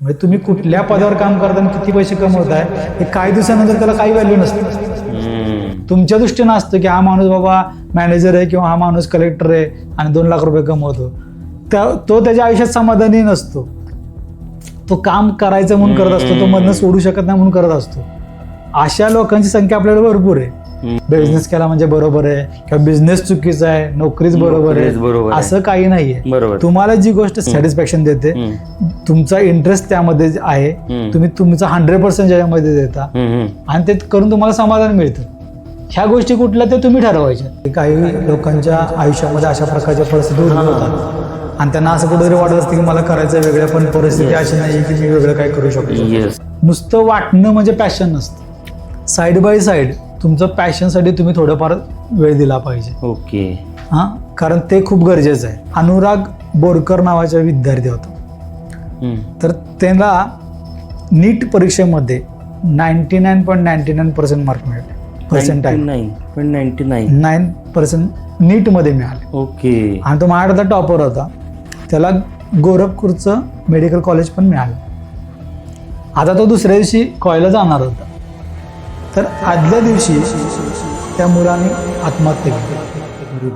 म्हणजे तुम्ही कुठल्या पदावर काम करता आणि किती पैसे कमवताय हे काही दिवसानंतर त्याला काही व्हॅल्यू नसतं. तुमच्या दृष्टीनं असतं की हा माणूस बाबा मॅनेजर आहे किंवा हा माणूस कलेक्टर आहे आणि 2 लाख रुपये कमवतो, तो त्याच्या आयुष्यात समाधानी नसतो. तो काम करायचं म्हणून करत असतो, तो मधनं सोडू शकत नाही म्हणून करत असतो. अशा लोकांची संख्या आपल्याकडे भरपूर आहे. बिझनेस केला म्हणजे बरोबर आहे किंवा बिझनेस चुकीचा आहे, नोकरीच बरोबर आहे, असं काही नाहीये. तुम्हाला जी गोष्ट सॅटिस्फॅक्शन देते, तुमचा इंटरेस्ट त्यामध्ये आहे, तुम्ही तुमचा 100% ज्याच्यामध्ये देता आणि ते करून तुम्हाला समाधान मिळतं. ह्या गोष्टी कुठल्या ते तुम्ही ठरवायच्या. काही लोकांच्या आयुष्यामध्ये अशा प्रकारच्या परिस्थिती होतात आणि त्यांना असं कुठेतरी वाटत असतं की मला करायचं वेगळं, पण परिस्थिती अशी नाही की मी वेगळं काय करू शकतो. नुसतं वाटणं म्हणजे पॅशन नसतं. साईड बाय साईड तुमचं पॅशनसाठी तुम्ही थोडंफार वेळ दिला पाहिजे. ओके. हां, कारण ते खूप गरजेचं आहे. अनुराग बोरकर नावाचा विद्यार्थी होता, तर त्याला नीट परीक्षेमध्ये 99.99% मार्क मिळाले. 9% नीटमध्ये मिळाले. ओके. आणि तो महाराष्ट्रातला टॉपर होता. त्याला गोरखपूरचं मेडिकल कॉलेज पण मिळालं. आता तो दुसऱ्या दिवशी कॉलेजला जाणार होता, तर आदल्या दिवशी त्या मुलाने आत्महत्या केली.